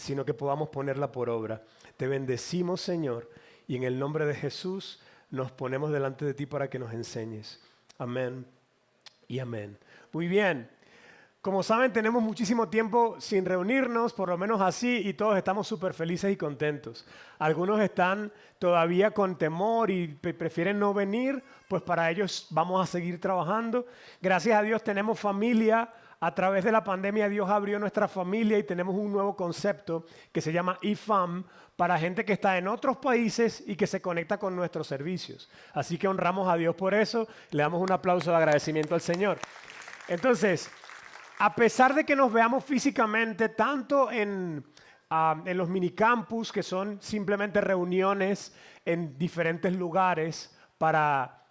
sino que podamos ponerla por obra. Te bendecimos, Señor, y en el nombre de Jesús nos ponemos delante de ti para que nos enseñes. Amén y amén. Muy bien. Como saben, tenemos muchísimo tiempo sin reunirnos, por lo menos así, y todos estamos súper felices y contentos. Algunos están todavía con temor y prefieren no venir, pues para ellos vamos a seguir trabajando. Gracias a Dios tenemos familia. A través de la pandemia Dios abrió nuestra familia y tenemos un nuevo concepto que se llama IFAM para gente que está en otros países y que se conecta con nuestros servicios. Así que honramos a Dios por eso. Le damos un aplauso de agradecimiento al Señor. Entonces, a pesar de que nos veamos físicamente, tanto en los minicampus, que son simplemente reuniones en diferentes lugares para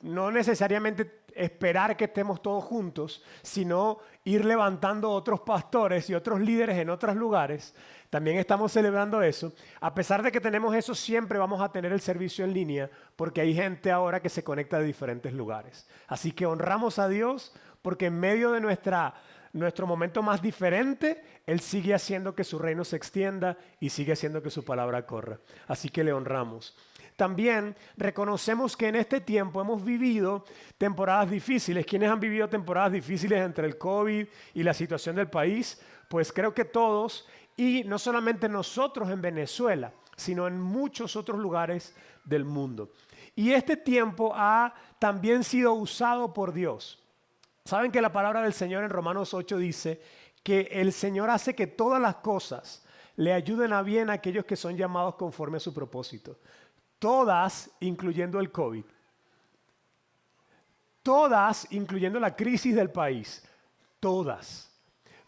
no necesariamente esperar que estemos todos juntos, sino ir levantando otros pastores y otros líderes en otros lugares. También estamos celebrando eso. A pesar de que tenemos eso, siempre vamos a tener el servicio en línea, porque hay gente ahora que se conecta de diferentes lugares. Así que honramos a Dios, porque en medio de nuestro momento más diferente, Él sigue haciendo que su reino se extienda y sigue haciendo que su palabra corra. Así que le honramos. También reconocemos que en este tiempo hemos vivido temporadas difíciles. ¿Quiénes han vivido temporadas difíciles entre el COVID y la situación del país? Pues creo que todos, y no solamente nosotros en Venezuela, sino en muchos otros lugares del mundo. Y este tiempo ha también sido usado por Dios. Saben que la palabra del Señor en Romanos 8 dice que el Señor hace que todas las cosas le ayuden a bien a aquellos que son llamados conforme a su propósito. Todas, incluyendo el COVID. Todas, incluyendo la crisis del país. Todas.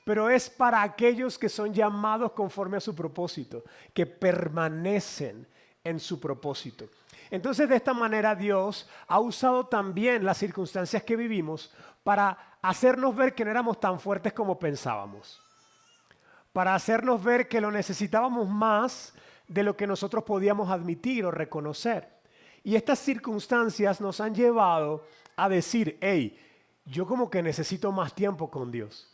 Pero es para aquellos que son llamados conforme a su propósito, que permanecen en su propósito. Entonces, de esta manera Dios ha usado también las circunstancias que vivimos para hacernos ver que no éramos tan fuertes como pensábamos. Para hacernos ver que lo necesitábamos más de lo que nosotros podíamos admitir o reconocer. Y estas circunstancias nos han llevado a decir, hey, yo como que necesito más tiempo con Dios.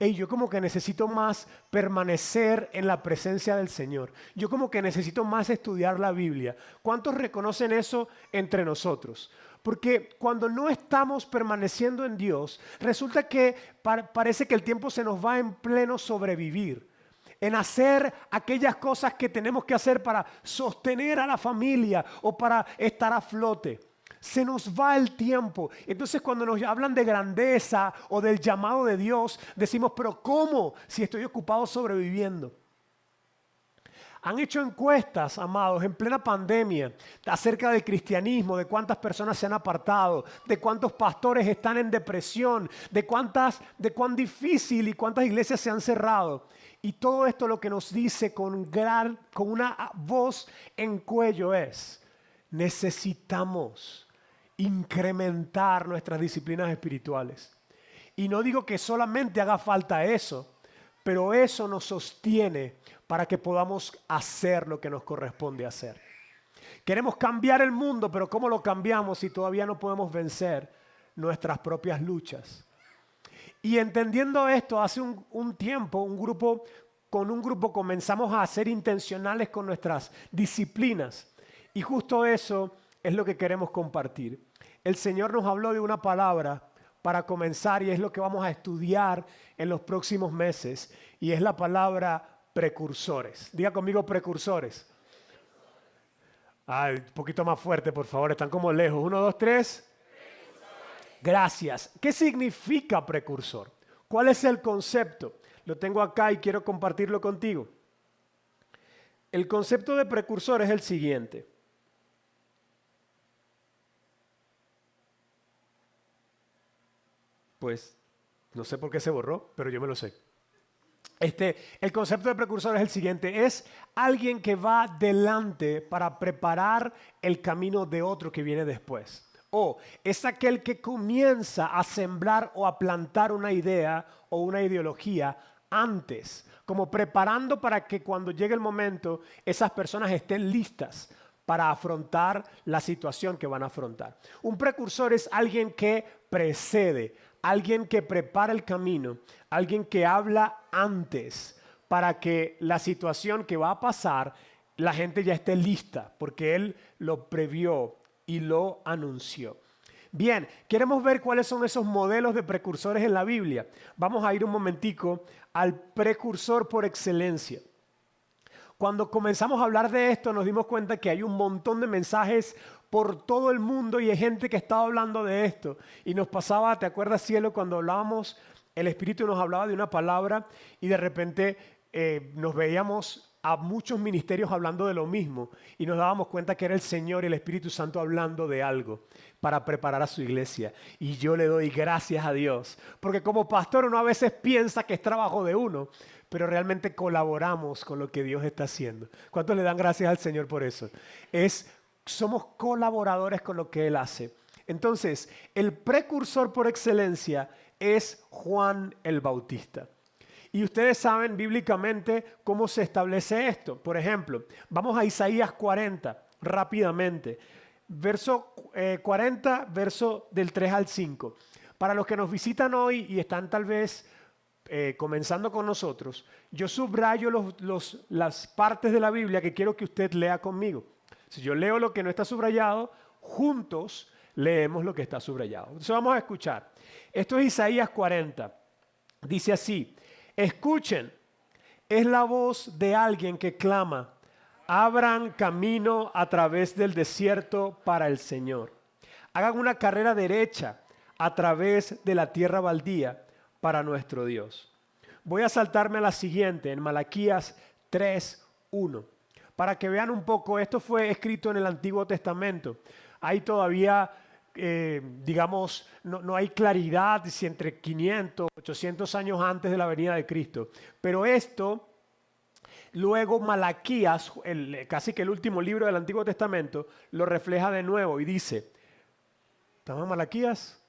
Hey, yo como que necesito más permanecer en la presencia del Señor. Yo como que necesito más estudiar la Biblia. ¿Cuántos reconocen eso entre nosotros? Porque cuando no estamos permaneciendo en Dios, resulta que parece que el tiempo se nos va en pleno sobrevivir. En hacer aquellas cosas que tenemos que hacer para sostener a la familia o para estar a flote. Se nos va el tiempo. Entonces cuando nos hablan de grandeza o del llamado de Dios, decimos, pero ¿cómo si estoy ocupado sobreviviendo? Han hecho encuestas, amados, en plena pandemia, acerca del cristianismo, de cuántas personas se han apartado, de cuántos pastores están en depresión, de cuán difícil y cuántas iglesias se han cerrado. Y todo esto lo que nos dice con una voz en cuello es, necesitamos incrementar nuestras disciplinas espirituales. Y no digo que solamente haga falta eso, pero eso nos sostiene para que podamos hacer lo que nos corresponde hacer. Queremos cambiar el mundo, pero ¿cómo lo cambiamos si todavía no podemos vencer nuestras propias luchas? Y entendiendo esto, hace un tiempo, con un grupo comenzamos a ser intencionales con nuestras disciplinas. Y justo eso es lo que queremos compartir. El Señor nos habló de una palabra para comenzar y es lo que vamos a estudiar en los próximos meses. Y es la palabra precursores. Diga conmigo precursores. Un poquito más fuerte, por favor. Están como lejos. 1, 2, 3. Gracias. ¿Qué significa precursor? ¿Cuál es el concepto? Lo tengo acá y quiero compartirlo contigo. El concepto de precursor es el siguiente. Pues no sé por qué se borró, pero yo me lo sé. El concepto de precursor es el siguiente. Es alguien que va delante para preparar el camino de otro que viene después. O es aquel que comienza a sembrar o a plantar una idea o una ideología antes, como preparando para que cuando llegue el momento esas personas estén listas para afrontar la situación que van a afrontar. Un precursor es alguien que precede, alguien que prepara el camino, alguien que habla antes para que la situación que va a pasar, la gente ya esté lista, porque Él lo previó y lo anunció. Bien, queremos ver cuáles son esos modelos de precursores en la Biblia. Vamos a ir un momentico al precursor por excelencia. Cuando comenzamos a hablar de esto, nos dimos cuenta que hay un montón de mensajes por todo el mundo y hay gente que estaba hablando de esto. Y nos pasaba, ¿te acuerdas, cielo, cuando hablábamos, el Espíritu nos hablaba de una palabra y de repente nos veíamos a muchos ministerios hablando de lo mismo y nos dábamos cuenta que era el Señor y el Espíritu Santo hablando de algo para preparar a su iglesia? Y yo le doy gracias a Dios, porque como pastor uno a veces piensa que es trabajo de uno, pero realmente colaboramos con lo que Dios está haciendo. ¿Cuántos le dan gracias al Señor por eso? Somos colaboradores con lo que Él hace. Entonces, el precursor por excelencia es Juan el Bautista. Y ustedes saben bíblicamente cómo se establece esto. Por ejemplo, vamos a Isaías 40 rápidamente. Verso 40, verso del 3 al 5. Para los que nos visitan hoy y están tal vez comenzando con nosotros, yo subrayo las partes de la Biblia que quiero que usted lea conmigo. Si yo leo lo que no está subrayado, juntos leemos lo que está subrayado. Entonces vamos a escuchar. Esto es Isaías 40. Dice así: escuchen, es la voz de alguien que clama, abran camino a través del desierto para el Señor. Hagan una carrera derecha a través de la tierra baldía para nuestro Dios. Voy a saltarme a la siguiente, en Malaquías 3:1. Para que vean un poco, esto fue escrito en el Antiguo Testamento. Hay todavía, digamos, no hay claridad si entre 500, 800 años antes de la venida de Cristo. Pero esto, luego Malaquías, casi que el último libro del Antiguo Testamento, lo refleja de nuevo y dice, ¿estamos en Malaquías?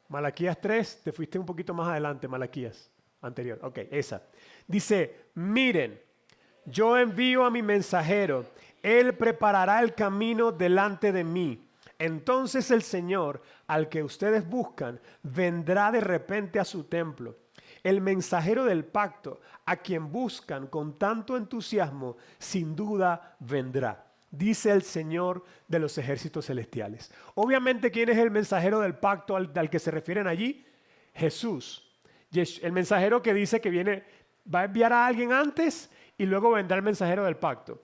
Malaquías 3, te fuiste un poquito más adelante, Malaquías, anterior. Ok, esa. Dice, miren, yo envío a mi mensajero, él preparará el camino delante de mí. Entonces el Señor, al que ustedes buscan, vendrá de repente a su templo. El mensajero del pacto, a quien buscan con tanto entusiasmo, sin duda vendrá, dice el Señor de los ejércitos celestiales. Obviamente, ¿quién es el mensajero del pacto al que se refieren allí? Jesús. El mensajero que dice que va a enviar a alguien antes y luego vendrá el mensajero del pacto.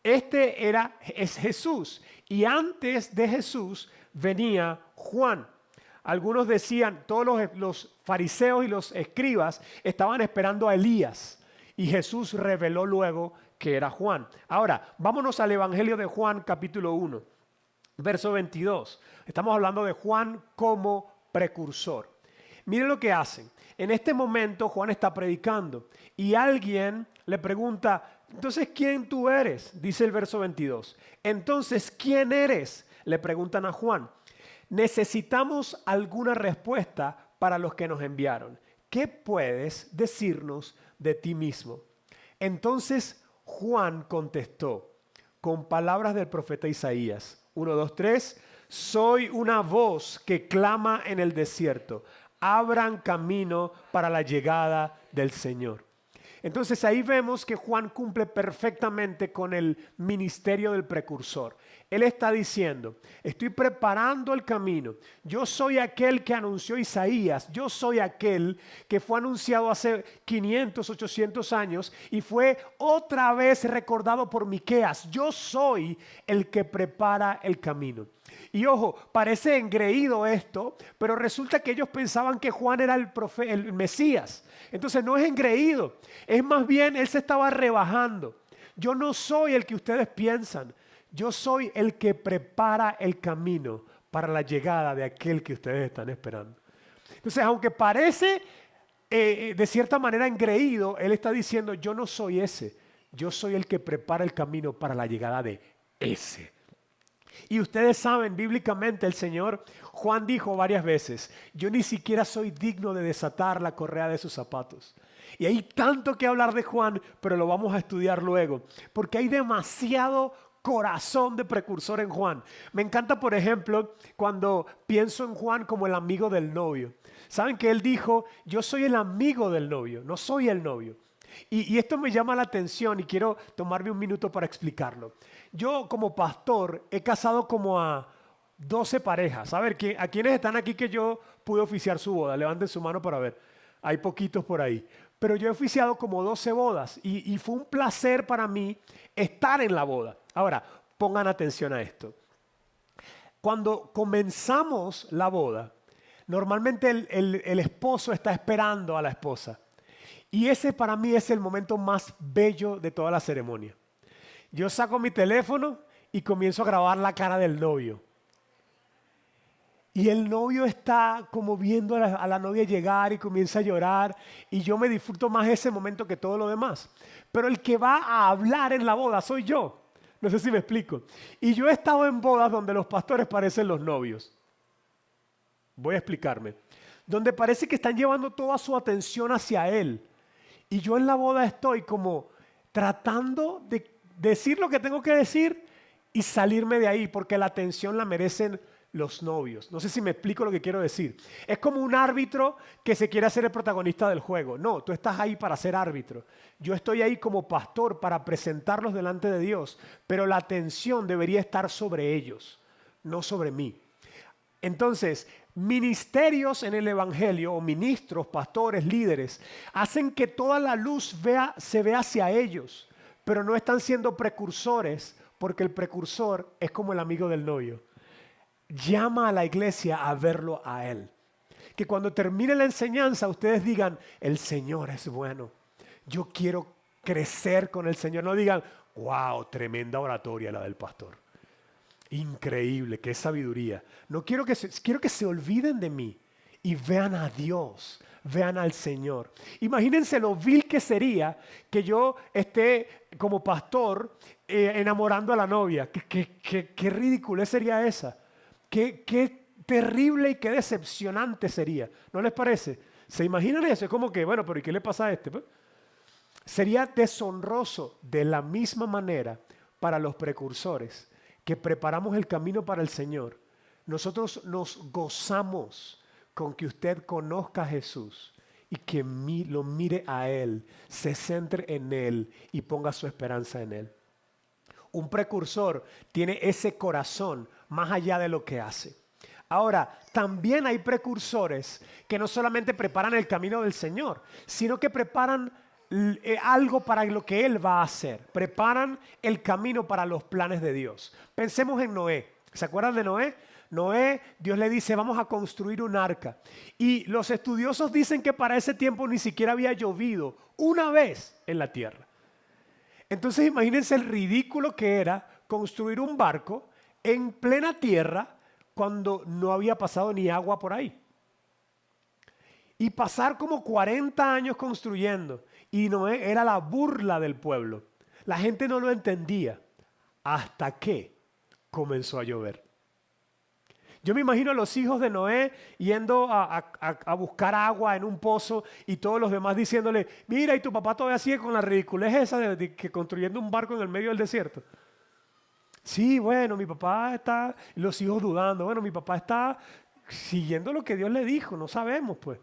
Es Jesús. Y antes de Jesús venía Juan. Algunos decían, todos los fariseos y los escribas estaban esperando a Elías. Y Jesús reveló luego que era Juan. Ahora, vámonos al Evangelio de Juan, capítulo 1, verso 22. Estamos hablando de Juan como precursor. Miren lo que hacen. En este momento Juan está predicando y alguien le pregunta, entonces, ¿quién tú eres? Dice el verso 22. Entonces, ¿quién eres? Le preguntan a Juan. Necesitamos alguna respuesta para los que nos enviaron. ¿Qué puedes decirnos de ti mismo? Entonces Juan contestó con palabras del profeta Isaías. 1, 2, 3. Soy una voz que clama en el desierto. Abran camino para la llegada del Señor. Entonces ahí vemos que Juan cumple perfectamente con el ministerio del precursor. Él está diciendo, estoy preparando el camino. Yo soy aquel que anunció Isaías. Yo soy aquel que fue anunciado hace 500, 800 años y fue otra vez recordado por Miqueas. Yo soy el que prepara el camino. Y ojo, parece engreído esto, pero resulta que ellos pensaban que Juan era el Mesías. Entonces no es engreído, es más bien él se estaba rebajando. Yo no soy el que ustedes piensan, yo soy el que prepara el camino para la llegada de aquel que ustedes están esperando. Entonces, aunque parece de cierta manera engreído, él está diciendo, yo no soy ese, yo soy el que prepara el camino para la llegada de ese. Y ustedes saben, bíblicamente el Señor, Juan dijo varias veces, yo ni siquiera soy digno de desatar la correa de sus zapatos. Y hay tanto que hablar de Juan, pero lo vamos a estudiar luego, porque hay demasiado corazón de precursor en Juan. Me encanta, por ejemplo, cuando pienso en Juan como el amigo del novio. ¿Saben que él dijo, yo soy el amigo del novio, no soy el novio? Y esto me llama la atención y quiero tomarme un minuto para explicarlo. Yo como pastor he casado como a 12 parejas. A ver, ¿a quiénes están aquí que yo pude oficiar su boda? Levanten su mano para ver. Hay poquitos por ahí. Pero yo he oficiado como 12 bodas y fue un placer para mí estar en la boda. Ahora, pongan atención a esto. Cuando comenzamos la boda, normalmente el esposo está esperando a la esposa. Y ese para mí es el momento más bello de toda la ceremonia. Yo saco mi teléfono y comienzo a grabar la cara del novio. Y el novio está como viendo a la novia llegar y comienza a llorar. Y yo me disfruto más ese momento que todo lo demás. Pero el que va a hablar en la boda soy yo. No sé si me explico. Y yo he estado en bodas donde los pastores parecen los novios. Voy a explicarme. Donde parece que están llevando toda su atención hacia él. Y yo en la boda estoy como tratando de decir lo que tengo que decir y salirme de ahí porque la atención la merecen los novios. No sé si me explico lo que quiero decir. Es como un árbitro que se quiere hacer el protagonista del juego. No, tú estás ahí para ser árbitro. Yo estoy ahí como pastor para presentarlos delante de Dios, pero la atención debería estar sobre ellos, no sobre mí. Entonces, ministerios en el evangelio o ministros, pastores, líderes, hacen que toda la luz se vea hacia ellos, pero no están siendo precursores porque el precursor es como el amigo del novio. Llama a la iglesia a verlo a él. Que cuando termine la enseñanza ustedes digan, el Señor es bueno. Yo quiero crecer con el Señor. No digan, wow, tremenda oratoria la del pastor. Increíble, qué sabiduría. No quiero que se olviden de mí y vean a Dios, vean al Señor. Imagínense lo vil que sería que yo esté como pastor enamorando a la novia. Qué ridiculez sería esa. Qué terrible y qué decepcionante sería. ¿No les parece? ¿Se imaginan eso? Es como que, bueno, pero ¿y qué le pasa a este? Sería deshonroso de la misma manera para los precursores que preparamos el camino para el Señor. Nosotros nos gozamos con que usted conozca a Jesús y que lo mire a Él, se centre en Él y ponga su esperanza en Él. Un precursor tiene ese corazón más allá de lo que hace. Ahora, también hay precursores que no solamente preparan el camino del Señor, sino que preparan algo para lo que Él va a hacer. Preparan el camino para los planes de Dios. Pensemos en Noé. ¿Se acuerdan de Noé? Noé, Dios le dice, vamos a construir un arca. Y los estudiosos dicen que para ese tiempo ni siquiera había llovido una vez en la tierra. Entonces imagínense el ridículo que era construir un barco en plena tierra cuando no había pasado ni agua por ahí. Y pasar como 40 años construyendo. Y Noé era la burla del pueblo. La gente no lo entendía hasta que comenzó a llover. Yo me imagino a los hijos de Noé yendo a buscar agua en un pozo y todos los demás diciéndole, mira, y tu papá todavía sigue con la ridiculez esa de que construyendo un barco en el medio del desierto. Sí, bueno, mi papá está, y los hijos dudando, bueno, mi papá está siguiendo lo que Dios le dijo, no sabemos pues.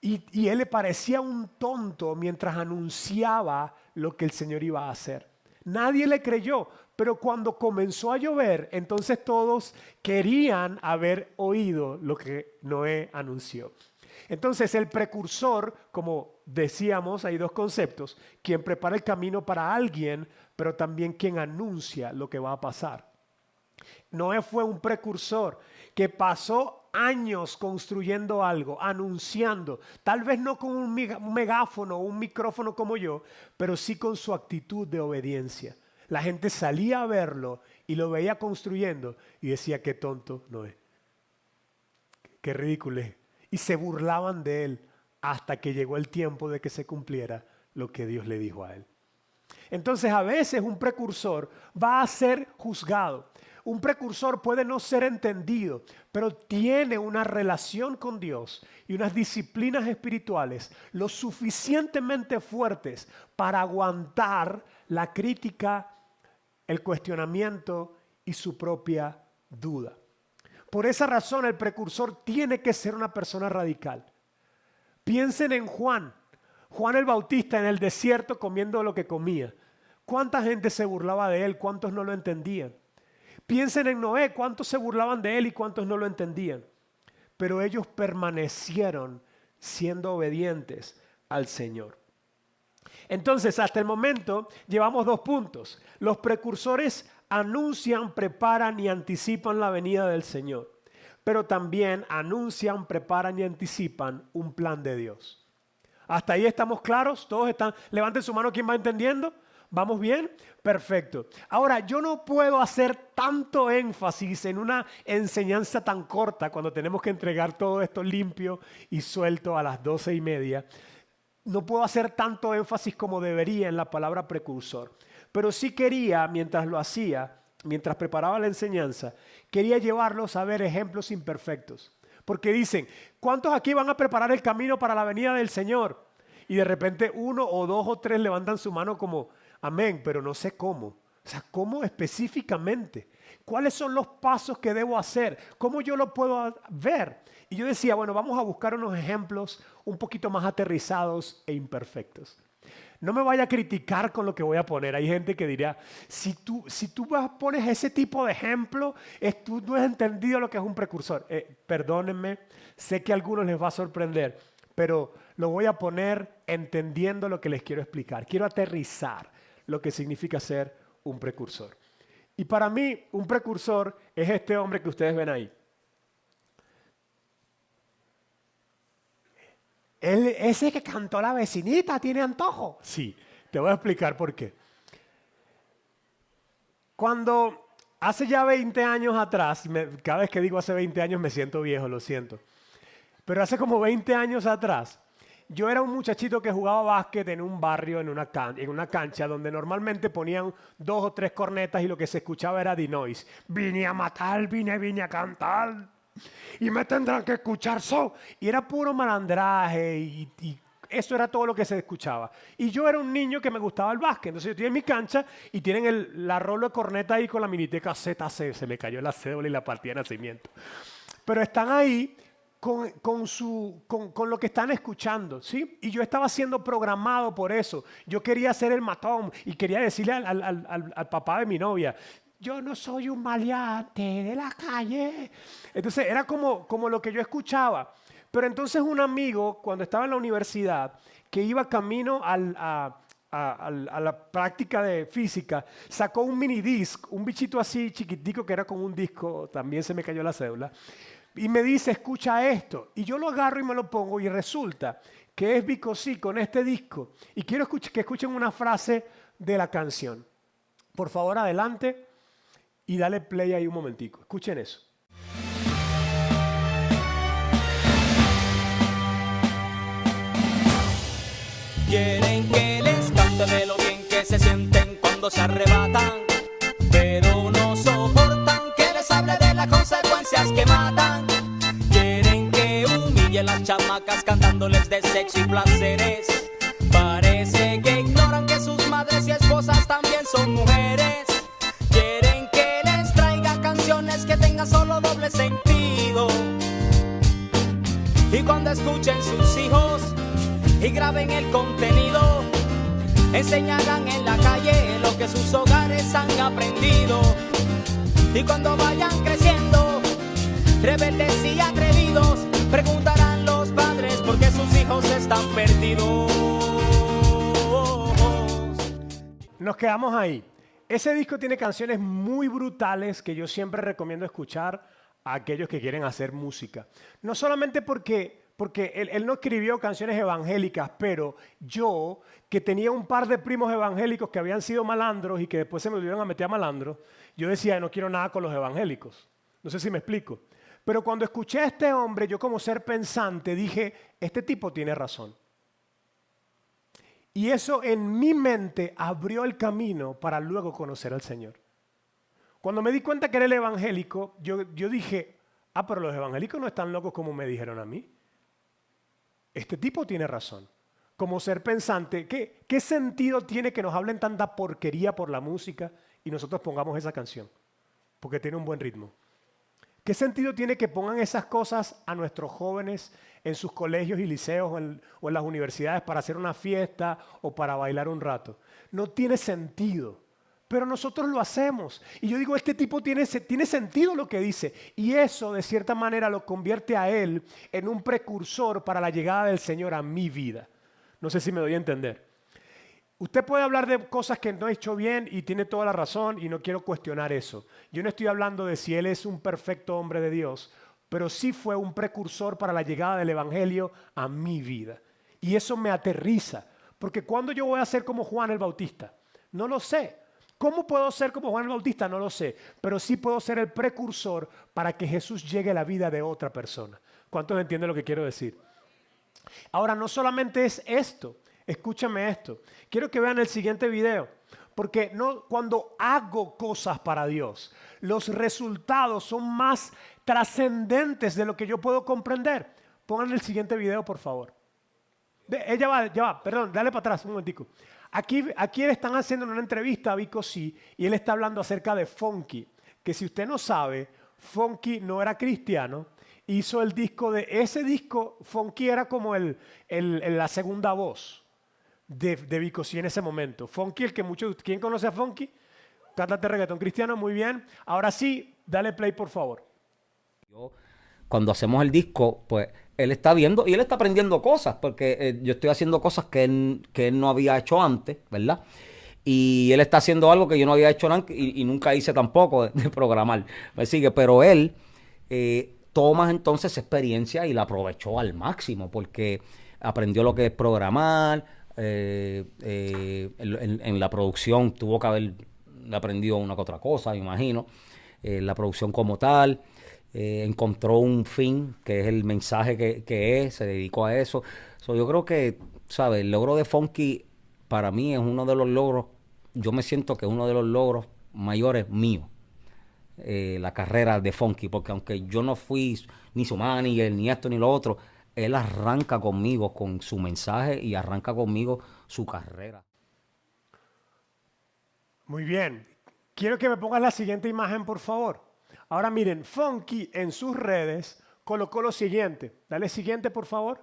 Y él le parecía un tonto mientras anunciaba lo que el Señor iba a hacer. Nadie le creyó, pero cuando comenzó a llover, entonces todos querían haber oído lo que Noé anunció. Entonces el precursor, como decíamos, hay dos conceptos, quien prepara el camino para alguien, pero también quien anuncia lo que va a pasar. Noé fue un precursor que pasó años construyendo algo, anunciando, tal vez no con un megáfono o un micrófono como yo, pero sí con su actitud de obediencia. La gente salía a verlo y lo veía construyendo y decía, qué tonto Noé, qué ridículo es. Y se burlaban de él hasta que llegó el tiempo de que se cumpliera lo que Dios le dijo a él. Entonces a veces un precursor va a ser juzgado. Un precursor puede no ser entendido, pero tiene una relación con Dios y unas disciplinas espirituales lo suficientemente fuertes para aguantar la crítica, el cuestionamiento y su propia duda. Por esa razón el precursor tiene que ser una persona radical. Piensen en Juan. Juan el Bautista en el desierto comiendo lo que comía. ¿Cuánta gente se burlaba de él? ¿Cuántos no lo entendían? Piensen en Noé, ¿cuántos se burlaban de él y cuántos no lo entendían? Pero ellos permanecieron siendo obedientes al Señor. Entonces, hasta el momento llevamos 2 puntos. Los precursores anuncian, preparan y anticipan la venida del Señor. Pero también anuncian, preparan y anticipan un plan de Dios. ¿Hasta ahí estamos claros? ¿Todos están? Levanten su mano, ¿quién va entendiendo? ¿Vamos bien? Perfecto. Ahora, yo no puedo hacer tanto énfasis en una enseñanza tan corta cuando tenemos que entregar todo esto limpio y suelto a las 12:30. No puedo hacer tanto énfasis como debería en la palabra precursor. Pero sí quería, mientras lo hacía, mientras preparaba la enseñanza, quería llevarlos a ver ejemplos imperfectos. Porque dicen, ¿cuántos aquí van a preparar el camino para la venida del Señor? Y de repente 1 o 2 o 3 levantan su mano como, amén, pero no sé cómo. O sea, ¿cómo específicamente? ¿Cuáles son los pasos que debo hacer? ¿Cómo yo lo puedo ver? Y yo decía, bueno, vamos a buscar unos ejemplos un poquito más aterrizados e imperfectos. No me vaya a criticar con lo que voy a poner. Hay gente que dirá, si tú pones ese tipo de ejemplo, tú no has entendido lo que es un precursor. Perdónenme, sé que a algunos les va a sorprender, pero lo voy a poner entendiendo lo que les quiero explicar. Quiero aterrizar lo que significa ser un precursor. Y para mí, un precursor es este hombre que ustedes ven ahí. Ese que cantó la vecinita tiene antojo. Sí, te voy a explicar por qué. Cuando hace ya 20 años atrás, cada vez que digo hace 20 años me siento viejo, lo siento. Pero hace como 20 años atrás, yo era un muchachito que jugaba básquet en un barrio, en una cancha, donde normalmente ponían 2 o 3 cornetas y lo que se escuchaba era The Noise. Vine a matar, vine a cantar. Y me tendrán que escuchar Y era puro malandraje y eso era todo lo que se escuchaba. Y yo era un niño que me gustaba el básquet. Entonces yo estoy en mi cancha y tienen la rollo de corneta ahí con la miniteca ZC. Se me cayó la cédula y la partida de nacimiento. Pero están ahí con lo que están escuchando, ¿sí? Y yo estaba siendo programado por eso. Yo quería ser el matón y quería decirle al papá de mi novia, yo no soy un maleante de la calle. Entonces era como lo que yo escuchaba. Pero entonces un amigo, cuando estaba en la universidad, que iba camino a la práctica de física, sacó un mini disc, un bichito así chiquitico que era como un disco, también se me cayó la cédula, y me dice, escucha esto. Y yo lo agarro y me lo pongo y resulta que es Bicosí con este disco. Y quiero que escuchen una frase de la canción. Por favor, adelante. Y dale play ahí un momentico. Escuchen eso. Quieren que les cante de lo bien que se sienten cuando se arrebatan, pero no soportan que les hable de las consecuencias que matan. Quieren que humillen las chamacas cantándoles de sexo y placeres. Parece que ignoran que sus madres y esposas también son mujeres. Que tengan solo doble sentido. Y cuando escuchen sus hijos y graben el contenido, enseñarán en la calle lo que sus hogares han aprendido. Y cuando vayan creciendo, rebeldes y atrevidos, preguntarán los padres por qué sus hijos están perdidos. Nos quedamos ahí. Ese disco tiene canciones muy brutales que yo siempre recomiendo escuchar a aquellos que quieren hacer música. No solamente porque él no escribió canciones evangélicas, pero yo, que tenía un par de primos evangélicos que habían sido malandros y que después se me volvieron a meter a malandros, yo decía, no quiero nada con los evangélicos. No sé si me explico. Pero cuando escuché a este hombre, yo como ser pensante dije, este tipo tiene razón. Y eso en mi mente abrió el camino para luego conocer al Señor. Cuando me di cuenta que era el evangélico, yo dije, pero los evangélicos no están locos como me dijeron a mí. Este tipo tiene razón. Como ser pensante, ¿qué sentido tiene que nos hablen tanta porquería por la música y nosotros pongamos esa canción? Porque tiene un buen ritmo. ¿Qué sentido tiene que pongan esas cosas a nuestros jóvenes en sus colegios y liceos o en las universidades para hacer una fiesta o para bailar un rato? No tiene sentido, pero nosotros lo hacemos. Y yo digo, este tipo tiene sentido lo que dice. Y eso de cierta manera lo convierte a él en un precursor para la llegada del Señor a mi vida. No sé si me doy a entender. Usted puede hablar de cosas que no ha hecho bien y tiene toda la razón y no quiero cuestionar eso. Yo no estoy hablando de si él es un perfecto hombre de Dios, pero sí fue un precursor para la llegada del Evangelio a mi vida. Y eso me aterriza, porque ¿cuándo yo voy a ser como Juan el Bautista? No lo sé. ¿Cómo puedo ser como Juan el Bautista? No lo sé, pero sí puedo ser el precursor para que Jesús llegue a la vida de otra persona. ¿Cuántos entienden lo que quiero decir? Ahora, no solamente es esto, escúchame esto. Quiero que vean el siguiente video, porque cuando hago cosas para Dios, los resultados son más trascendentes de lo que yo puedo comprender. Pongan el siguiente video, por favor. Ya va, perdón, dale para atrás un momentico. Aquí le están haciendo una entrevista a Vico C y él está hablando acerca de Funky, que si usted no sabe, Funky no era cristiano, hizo el disco ese disco, Funky era como la segunda voz de Vico C en ese momento. Funky, ¿quién conoce a Funky? Cántate reggaetón cristiano, muy bien. Ahora sí, dale play por favor. Cuando hacemos el disco, pues él está viendo y él está aprendiendo cosas, porque yo estoy haciendo cosas que él no había hecho antes, ¿verdad? Y él está haciendo algo que yo no había hecho antes y nunca hice tampoco de programar. ¿Me sigue? Pero él toma entonces esa experiencia y la aprovechó al máximo, porque aprendió lo que es programar, en la producción tuvo que haber aprendido una que otra cosa, me imagino, la producción como tal. Encontró un fin, que es el mensaje que se dedicó a eso. Yo creo que, ¿sabes? El logro de Funky para mí es uno de los logros, yo me siento que es uno de los logros mayores míos, la carrera de Funky, porque aunque yo no fui ni su manager, ni esto ni lo otro, él arranca conmigo con su mensaje y arranca conmigo su carrera. Muy bien. Quiero que me pongas la siguiente imagen, por favor. Ahora miren, Funky en sus redes colocó lo siguiente. Dale siguiente, por favor.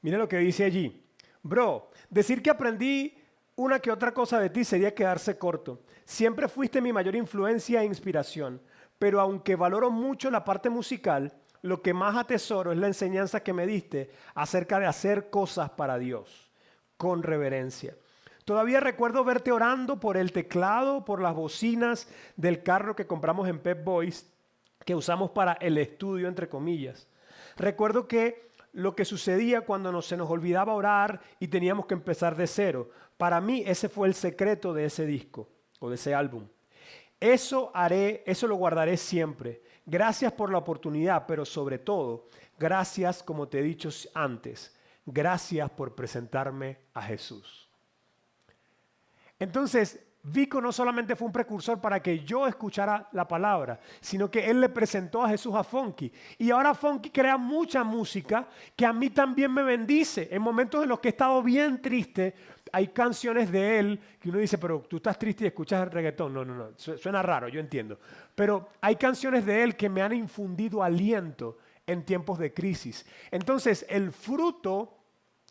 Miren lo que dice allí. Bro, decir que aprendí una que otra cosa de ti sería quedarse corto. Siempre fuiste mi mayor influencia e inspiración, pero aunque valoro mucho la parte musical, lo que más atesoro es la enseñanza que me diste acerca de hacer cosas para Dios, con reverencia. Todavía recuerdo verte orando por el teclado, por las bocinas del carro que compramos en Pep Boys, que usamos para el estudio, entre comillas. Recuerdo que lo que sucedía cuando se nos olvidaba orar y teníamos que empezar de cero. Para mí ese fue el secreto de ese disco o de ese álbum. Eso lo guardaré siempre. Gracias por la oportunidad, pero sobre todo, gracias, como te he dicho antes, gracias por presentarme a Jesús. Entonces, Vico no solamente fue un precursor para que yo escuchara la palabra, sino que él le presentó a Jesús a Funky. Y ahora Funky crea mucha música que a mí también me bendice. En momentos en los que he estado bien triste, hay canciones de él que uno dice, pero tú estás triste y escuchas reggaetón. No, suena raro, yo entiendo. Pero hay canciones de él que me han infundido aliento en tiempos de crisis. Entonces, el fruto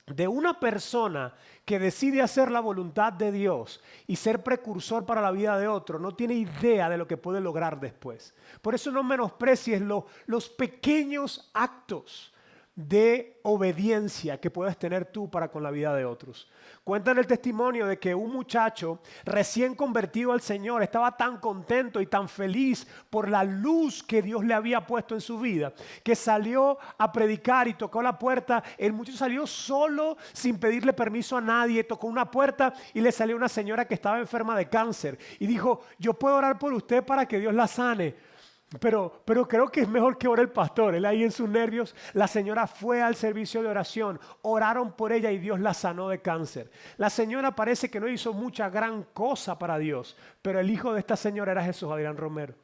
de una persona que decide hacer la voluntad de Dios y ser precursor para la vida de otro, no tiene idea de lo que puede lograr después. Por eso no menosprecies los pequeños actos de obediencia que puedes tener tú para con la vida de otros. Cuentan el testimonio de que un muchacho recién convertido al Señor estaba tan contento y tan feliz por la luz que Dios le había puesto en su vida, que salió a predicar y tocó la puerta. El muchacho salió solo, sin pedirle permiso a nadie, tocó una puerta y le salió una señora que estaba enferma de cáncer y dijo, yo puedo orar por usted para que Dios la sane. Pero creo que es mejor que ore el pastor. Él ahí en sus nervios, la señora fue al servicio de oración, oraron por ella y Dios la sanó de cáncer. La señora parece que no hizo mucha gran cosa para Dios, pero el hijo de esta señora era Jesús Adrián Romero.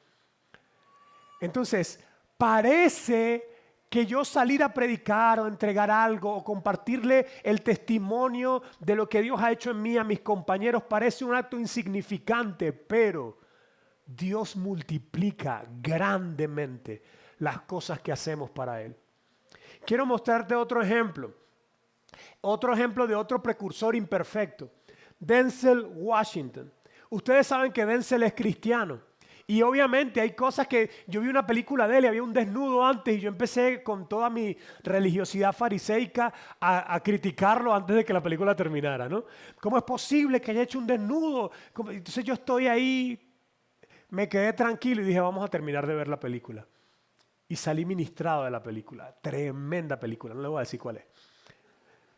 Entonces, parece que yo salir a predicar o entregar algo o compartirle el testimonio de lo que Dios ha hecho en mí a mis compañeros parece un acto insignificante, pero Dios multiplica grandemente las cosas que hacemos para Él. Quiero mostrarte otro ejemplo de otro precursor imperfecto, Denzel Washington. Ustedes saben que Denzel es cristiano. Y obviamente hay cosas que yo vi una película de él y había un desnudo antes y yo empecé con toda mi religiosidad fariseica a criticarlo antes de que la película terminara, ¿no? ¿Cómo es posible que haya hecho un desnudo? Entonces yo estoy ahí, me quedé tranquilo y dije, vamos a terminar de ver la película. Y salí ministrado de la película. Tremenda película, no le voy a decir cuál es.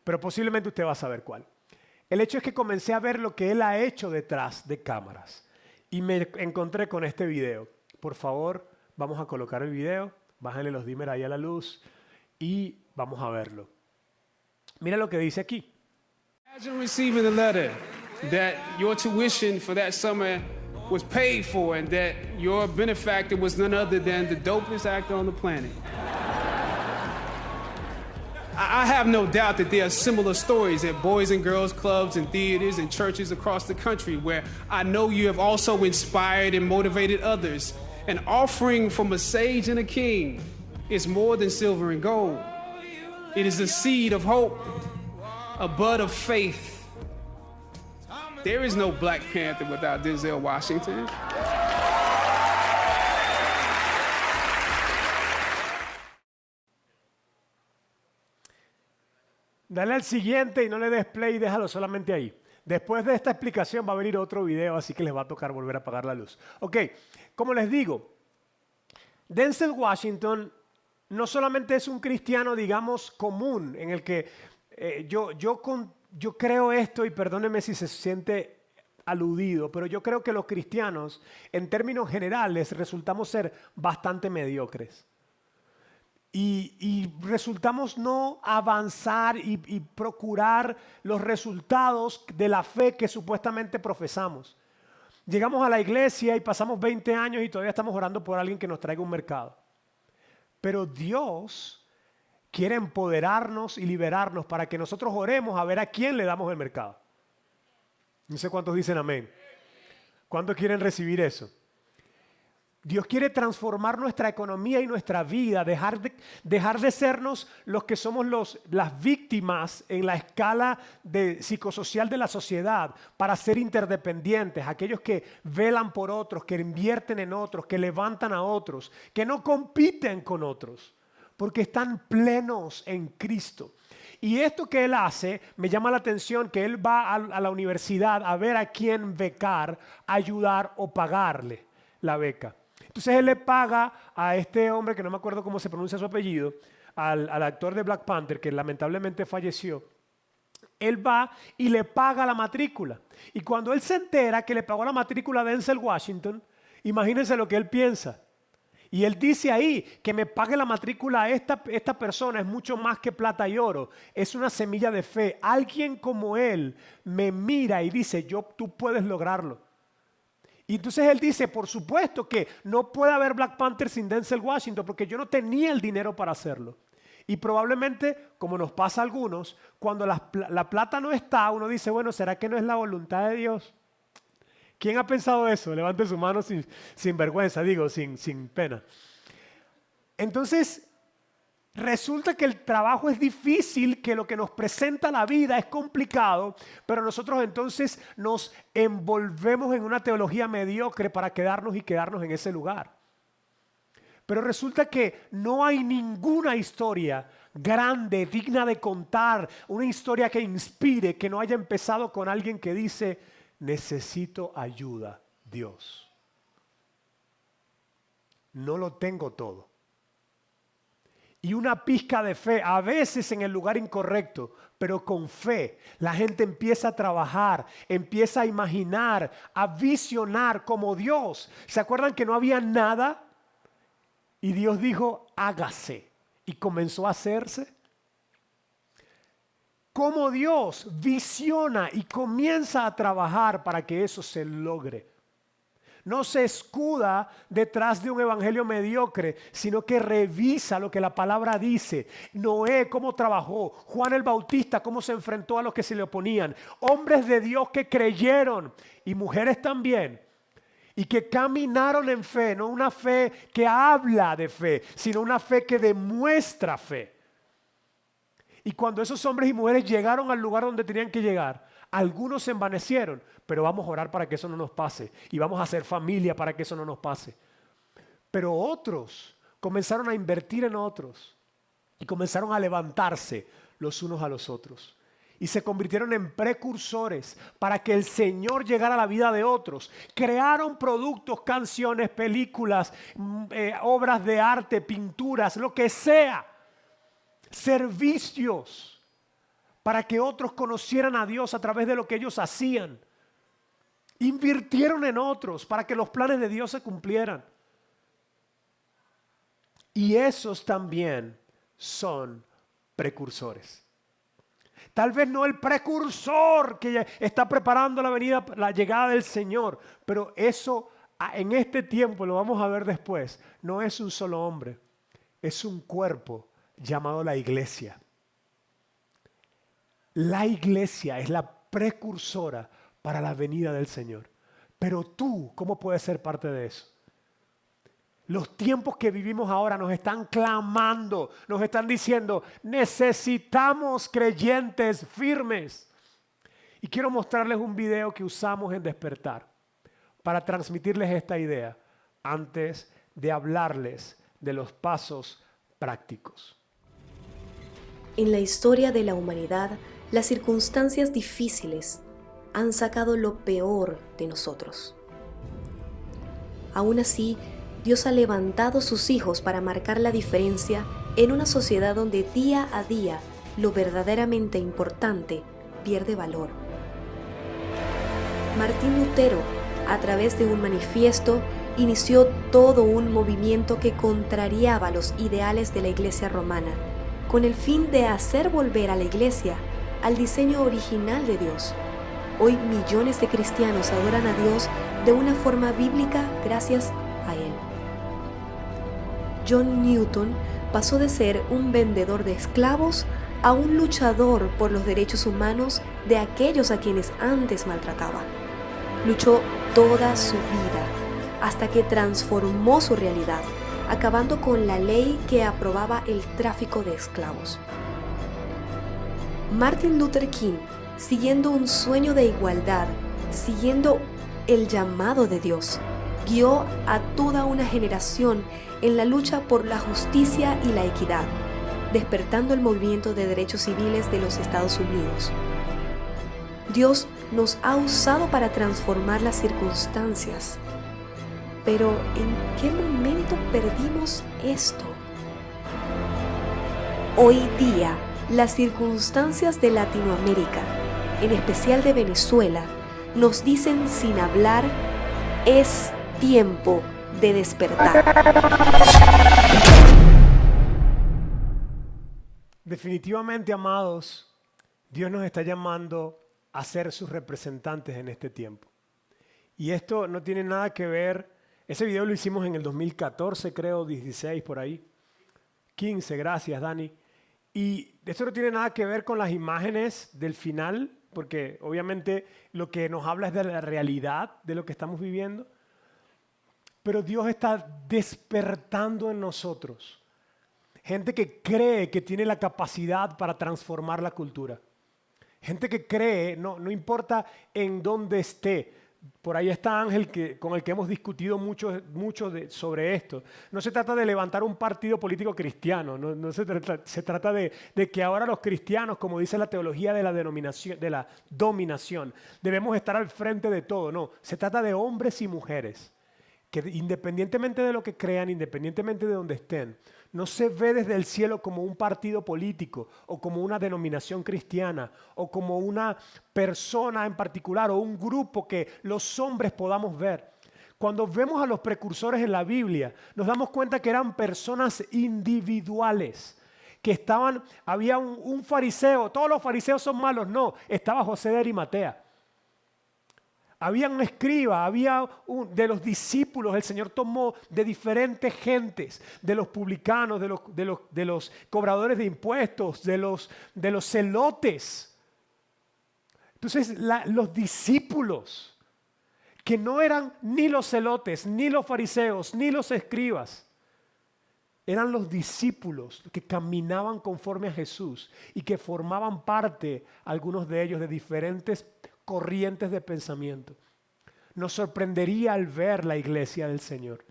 Pero posiblemente usted va a saber cuál. El hecho es que comencé a ver lo que él ha hecho detrás de cámaras. Y me encontré con este video. Por favor, vamos a colocar el video. Bájenle los dimmer ahí a la luz. Y vamos a verlo. Mira lo que dice aquí. Imagine receiving a letter that your tuition for that summer was paid for and that your benefactor was none other than the dopest actor on the planet. I have no doubt that there are similar stories at boys and girls clubs and theaters and churches across the country where I know you have also inspired and motivated others. An offering from a sage and a king is more than silver and gold. It is a seed of hope, a bud of faith. There is no Black Panther without Denzel Washington. Dale al siguiente y no le des play, déjalo solamente ahí. Después de esta explicación va a venir otro video, así que les va a tocar volver a apagar la luz. Ok, como les digo, Denzel Washington no solamente es un cristiano, digamos, común, en el que yo creo esto, y perdónenme si se siente aludido, pero yo creo que los cristianos, en términos generales, resultamos ser bastante mediocres. Y resultamos no avanzar y procurar los resultados de la fe que supuestamente profesamos. Llegamos a la iglesia y pasamos 20 años y todavía estamos orando por alguien que nos traiga un mercado. Pero Dios quiere empoderarnos y liberarnos para que nosotros oremos a ver a quién le damos el mercado. No sé cuántos dicen amén. ¿Cuántos quieren recibir eso? Dios quiere transformar nuestra economía y nuestra vida, dejar de sernos los que somos las víctimas en la escala psicosocial de la sociedad para ser interdependientes, aquellos que velan por otros, que invierten en otros, que levantan a otros, que no compiten con otros, porque están plenos en Cristo. Y esto que él hace, me llama la atención que él va a la universidad a ver a quién becar, ayudar o pagarle la beca. Entonces él le paga a este hombre, que no me acuerdo cómo se pronuncia su apellido, al actor de Black Panther, que lamentablemente falleció. Él va y le paga la matrícula. Y cuando él se entera que le pagó la matrícula a Denzel Washington, imagínense lo que él piensa. Y él dice ahí que me pague la matrícula a esta persona es mucho más que plata y oro. Es una semilla de fe. Alguien como él me mira y dice, tú puedes lograrlo. Y entonces él dice, por supuesto que no puede haber Black Panther sin Denzel Washington porque yo no tenía el dinero para hacerlo. Y probablemente, como nos pasa a algunos, cuando la plata no está, uno dice, bueno, ¿será que no es la voluntad de Dios? ¿Quién ha pensado eso? Levante su mano sin vergüenza, sin pena. Entonces, resulta que el trabajo es difícil, que lo que nos presenta la vida es complicado, pero nosotros entonces nos envolvemos en una teología mediocre para quedarnos en ese lugar. Pero resulta que no hay ninguna historia grande, digna de contar, una historia que inspire, que no haya empezado con alguien que dice, necesito ayuda, Dios. No lo tengo todo. Y una pizca de fe, a veces en el lugar incorrecto, pero con fe, la gente empieza a trabajar, empieza a imaginar, a visionar como Dios. ¿Se acuerdan que no había nada? Y Dios dijo, hágase. Y comenzó a hacerse. Como Dios visiona y comienza a trabajar para que eso se logre. No se escuda detrás de un evangelio mediocre, sino que revisa lo que la palabra dice. Noé, cómo trabajó. Juan el Bautista, cómo se enfrentó a los que se le oponían. Hombres de Dios que creyeron y mujeres también. y que caminaron en fe, no una fe que habla de fe, sino una fe que demuestra fe. Y cuando esos hombres y mujeres llegaron al lugar donde tenían que llegar, algunos se envanecieron, pero vamos a orar para que eso no nos pase y vamos a hacer familia para que eso no nos pase. Pero otros comenzaron a invertir en otros y comenzaron a levantarse los unos a los otros. Y se convirtieron en precursores para que el Señor llegara a la vida de otros. Crearon productos, canciones, películas, obras de arte, pinturas, lo que sea. Servicios para que otros conocieran a Dios a través de lo que ellos hacían. Invirtieron en otros para que los planes de Dios se cumplieran. Y esos también son precursores. Tal vez no el precursor que está preparando la llegada del Señor, pero eso en este tiempo, lo vamos a ver después, no es un solo hombre, es un cuerpo llamado la iglesia. La iglesia es la precursora para la venida del Señor. Pero tú, ¿cómo puedes ser parte de eso? Los tiempos que vivimos ahora nos están clamando, nos están diciendo, necesitamos creyentes firmes. Y quiero mostrarles un video que usamos en Despertar para transmitirles esta idea antes de hablarles de los pasos prácticos. En la historia de la humanidad, las circunstancias difíciles han sacado lo peor de nosotros. Aún así, Dios ha levantado sus hijos para marcar la diferencia en una sociedad donde día a día lo verdaderamente importante pierde valor. Martín Lutero, a través de un manifiesto, inició todo un movimiento que contrariaba los ideales de la Iglesia romana, con el fin de hacer volver a la Iglesia al diseño original de Dios. Hoy millones de cristianos adoran a Dios de una forma bíblica gracias a Él. John Newton pasó de ser un vendedor de esclavos a un luchador por los derechos humanos de aquellos a quienes antes maltrataba. Luchó toda su vida hasta que transformó su realidad, acabando con la ley que aprobaba el tráfico de esclavos. Martin Luther King, siguiendo un sueño de igualdad, siguiendo el llamado de Dios, guió a toda una generación en la lucha por la justicia y la equidad, despertando el movimiento de derechos civiles de los Estados Unidos. Dios nos ha usado para transformar las circunstancias. Pero, ¿en qué momento perdimos esto? Hoy día, las circunstancias de Latinoamérica, en especial de Venezuela, nos dicen sin hablar, es tiempo de despertar. Definitivamente, amados, Dios nos está llamando a ser sus representantes en este tiempo. Y esto no tiene nada que ver, ese video lo hicimos en el 2014, creo, 16 por ahí. 15, gracias Dani. Y esto no tiene nada que ver con las imágenes del final, porque obviamente lo que nos habla es de la realidad de lo que estamos viviendo. Pero Dios está despertando en nosotros gente que cree que tiene la capacidad para transformar la cultura. Gente que cree, no importa en dónde esté. Por ahí está Ángel, con el que hemos discutido mucho sobre esto. No se trata de levantar un partido político cristiano, no se trata de que ahora los cristianos, como dice la teología de la dominación, debemos estar al frente de todo. No, se trata de hombres y mujeres que independientemente de lo que crean, independientemente de donde estén, no se ve desde el cielo como un partido político o como una denominación cristiana o como una persona en particular o un grupo que los hombres podamos ver. Cuando vemos a los precursores en la Biblia, nos damos cuenta que eran personas individuales, que había un fariseo, todos los fariseos son malos, no, estaba José de Arimatea. Había un escriba, de los discípulos, el Señor tomó de diferentes gentes, de los publicanos, de los cobradores de impuestos, de los celotes. Entonces, los discípulos que no eran ni los celotes, ni los fariseos, ni los escribas. Eran los discípulos que caminaban conforme a Jesús y que formaban parte, algunos de ellos, de diferentes corrientes de pensamiento. Nos sorprendería al ver la iglesia del Señor.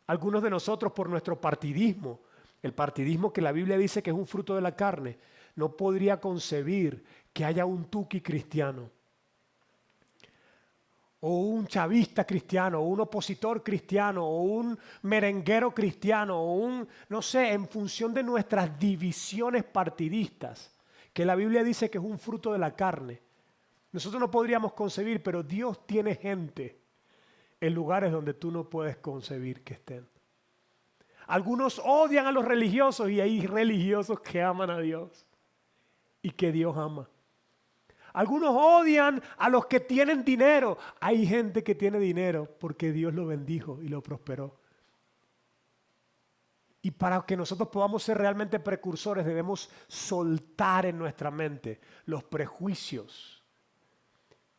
Algunos de nosotros, por nuestro partidismo, el partidismo que la Biblia dice que es un fruto de la carne, no podría concebir que haya un tuqui cristiano, o un chavista cristiano, o un opositor cristiano, o un merenguero cristiano, o un, no sé, en función de nuestras divisiones partidistas, que la Biblia dice que es un fruto de la carne. Nosotros no podríamos concebir, pero Dios tiene gente en lugares donde tú no puedes concebir que estén. Algunos odian a los religiosos y hay religiosos que aman a Dios y que Dios ama. Algunos odian a los que tienen dinero. Hay gente que tiene dinero porque Dios lo bendijo y lo prosperó. Y para que nosotros podamos ser realmente precursores, debemos soltar en nuestra mente los prejuicios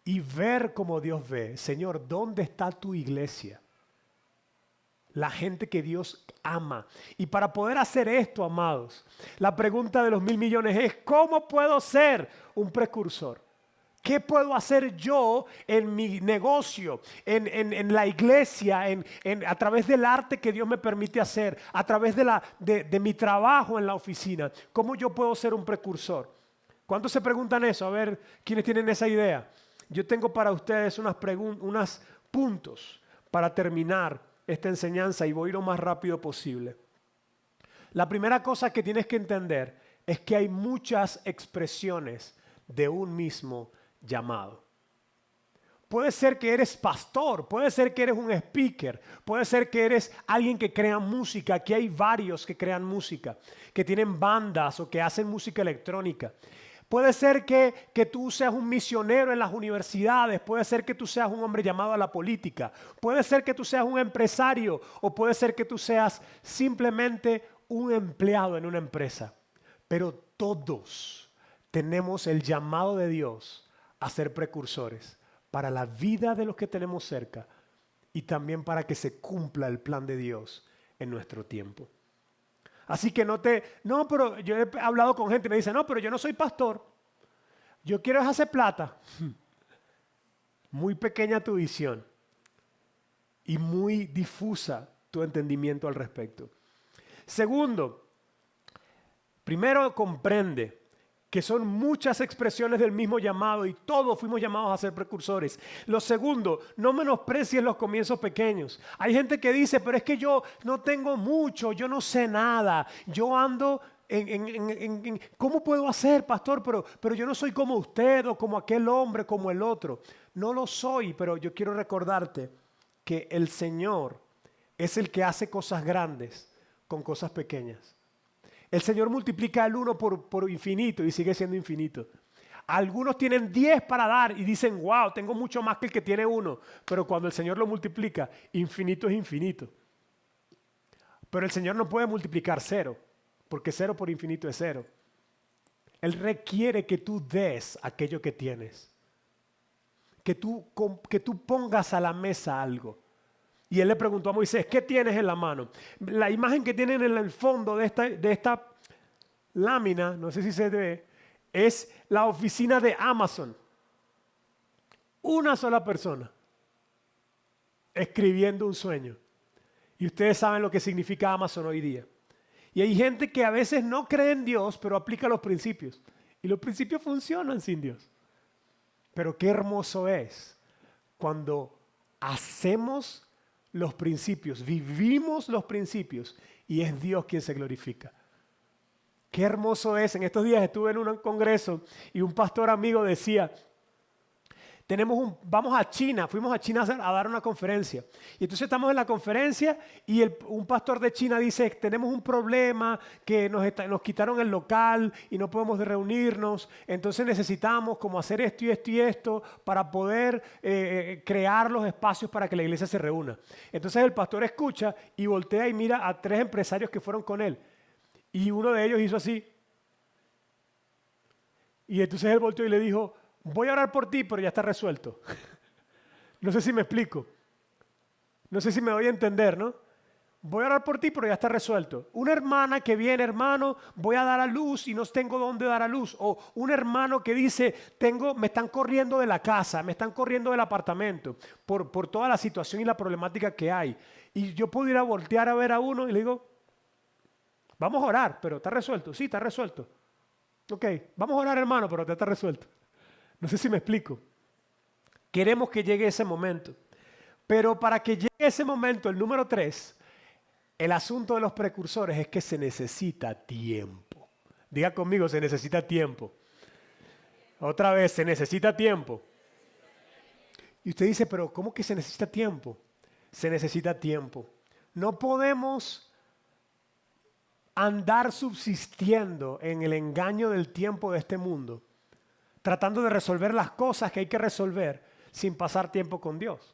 y ver como Dios ve. Señor, ¿dónde está tu iglesia? La gente que Dios ama. Y para poder hacer esto, amados, la pregunta de los 1.000 millones es: ¿cómo puedo ser un precursor? ¿Qué puedo hacer yo en mi negocio, en la iglesia, a través del arte que Dios me permite hacer, a través de mi trabajo en la oficina? ¿Cómo yo puedo ser un precursor? ¿Cuántos se preguntan eso? A ver, ¿quiénes tienen esa idea? Yo tengo para ustedes unos puntos para terminar esta enseñanza y voy a ir lo más rápido posible. La primera cosa que tienes que entender es que hay muchas expresiones de un mismo llamado. Puede ser que eres pastor, puede ser que eres un speaker, puede ser que eres alguien que crea música. Aquí hay varios que crean música, que tienen bandas o que hacen música electrónica. Puede ser que tú seas un misionero en las universidades, puede ser que tú seas un hombre llamado a la política, puede ser que tú seas un empresario o puede ser que tú seas simplemente un empleado en una empresa. Pero todos tenemos el llamado de Dios a ser precursores para la vida de los que tenemos cerca y también para que se cumpla el plan de Dios en nuestro tiempo. Así que pero yo he hablado con gente y me dice: no, pero yo no soy pastor, yo quiero hacer plata. Muy pequeña tu visión y muy difusa tu entendimiento al respecto. Segundo, primero comprende que son muchas expresiones del mismo llamado y todos fuimos llamados a ser precursores. Lo segundo, no menosprecies los comienzos pequeños. Hay gente que dice: pero es que yo no tengo mucho, yo no sé nada, yo ando ¿cómo puedo hacer, pastor? Pero yo no soy como usted o como aquel hombre, como el otro. No lo soy, pero yo quiero recordarte que el Señor es el que hace cosas grandes con cosas pequeñas. El Señor multiplica el 1 por infinito y sigue siendo infinito. Algunos tienen 10 para dar y dicen: wow, tengo mucho más que el que tiene 1. Pero cuando el Señor lo multiplica, infinito es infinito. Pero el Señor no puede multiplicar 0, porque 0 por infinito es 0. Él requiere que tú des aquello que tienes. Que tú pongas a la mesa algo. Y él le preguntó a Moisés: ¿qué tienes en la mano? La imagen que tienen en el fondo de esta lámina, no sé si se ve, es la oficina de Amazon. Una sola persona escribiendo un sueño. Y ustedes saben lo que significa Amazon hoy día. Y hay gente que a veces no cree en Dios, pero aplica los principios. Y los principios funcionan sin Dios. Pero qué hermoso es cuando hacemos los principios, vivimos los principios y es Dios quien se glorifica. Qué hermoso es. En estos días estuve en un congreso y un pastor amigo decía: vamos a China, fuimos a China a dar una conferencia. Y entonces estamos en la conferencia y un pastor de China dice: tenemos un problema, que nos quitaron el local y no podemos reunirnos, entonces necesitamos como hacer esto y esto y esto para poder crear los espacios para que la iglesia se reúna. Entonces el pastor escucha y voltea y mira a 3 empresarios que fueron con él. Y uno de ellos hizo así. Y entonces él volteó y le dijo: voy a orar por ti, pero ya está resuelto. No sé si me explico. No sé si me doy a entender, ¿no? Voy a orar por ti, pero ya está resuelto. Una hermana que viene, hermano, voy a dar a luz y no tengo dónde dar a luz. O un hermano que dice, me están corriendo de la casa, me están corriendo del apartamento por toda la situación y la problemática que hay. Y yo puedo ir a voltear a ver a uno y le digo, vamos a orar, pero está resuelto. Sí, está resuelto. Ok, vamos a orar, hermano, pero ya está resuelto. No sé si me explico. Queremos que llegue ese momento. Pero para que llegue ese momento, el número 3, el asunto de los precursores es que se necesita tiempo. Diga conmigo, se necesita tiempo. Otra vez, se necesita tiempo. Y usted dice, pero ¿cómo que se necesita tiempo? Se necesita tiempo. No podemos andar subsistiendo en el engaño del tiempo de este mundo, tratando de resolver las cosas que hay que resolver sin pasar tiempo con Dios.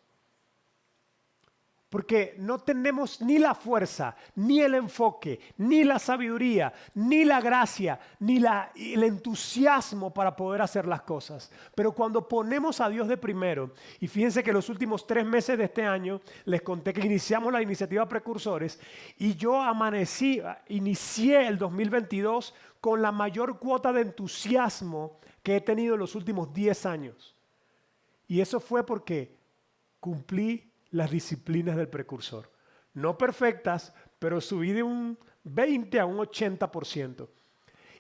Porque no tenemos ni la fuerza, ni el enfoque, ni la sabiduría, ni la gracia, ni el entusiasmo para poder hacer las cosas. Pero cuando ponemos a Dios de primero, y fíjense que los últimos 3 meses de este año, les conté que iniciamos la iniciativa Precursores, y yo inicié el 2022 con la mayor cuota de entusiasmo que he tenido en los últimos 10 años. Y eso fue porque cumplí las disciplinas del precursor. No perfectas, pero subí de un 20 a un 80%.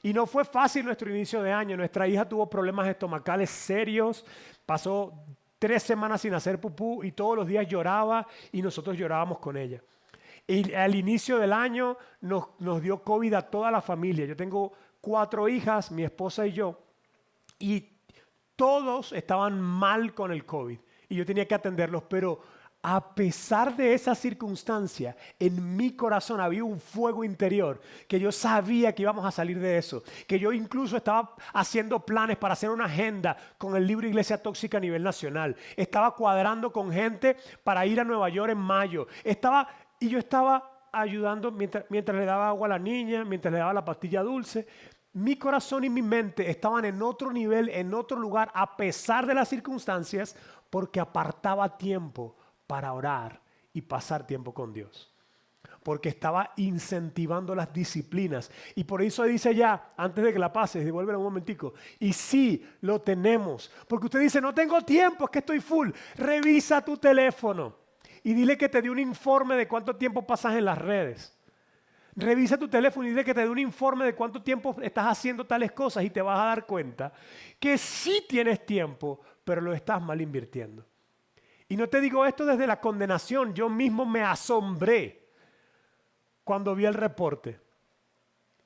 Y no fue fácil nuestro inicio de año. Nuestra hija tuvo problemas estomacales serios, pasó 3 semanas sin hacer pupú y todos los días lloraba y nosotros llorábamos con ella. Y al inicio del año nos dio COVID a toda la familia. Yo tengo 4 hijas, mi esposa y yo, y todos estaban mal con el COVID y yo tenía que atenderlos, pero a pesar de esa circunstancia, en mi corazón había un fuego interior que yo sabía que íbamos a salir de eso, que yo incluso estaba haciendo planes para hacer una agenda con el libro Iglesia Tóxica a nivel nacional. Estaba cuadrando con gente para ir a Nueva York en mayo. Yo estaba ayudando mientras le daba agua a la niña, mientras le daba la pastilla dulce. Mi corazón y mi mente estaban en otro nivel, en otro lugar, a pesar de las circunstancias, porque apartaba tiempo para orar y pasar tiempo con Dios. Porque estaba incentivando las disciplinas. Y por eso dice ya, antes de que la pases, devuélvela un momentico. Y sí, lo tenemos. Porque usted dice, no tengo tiempo, es que estoy full. Revisa tu teléfono y dile que te dé un informe de cuánto tiempo pasas en las redes. Revisa tu teléfono y dile que te dé un informe de cuánto tiempo estás haciendo tales cosas y te vas a dar cuenta que sí tienes tiempo, pero lo estás mal invirtiendo. Y no te digo esto desde la condenación, yo mismo me asombré cuando vi el reporte.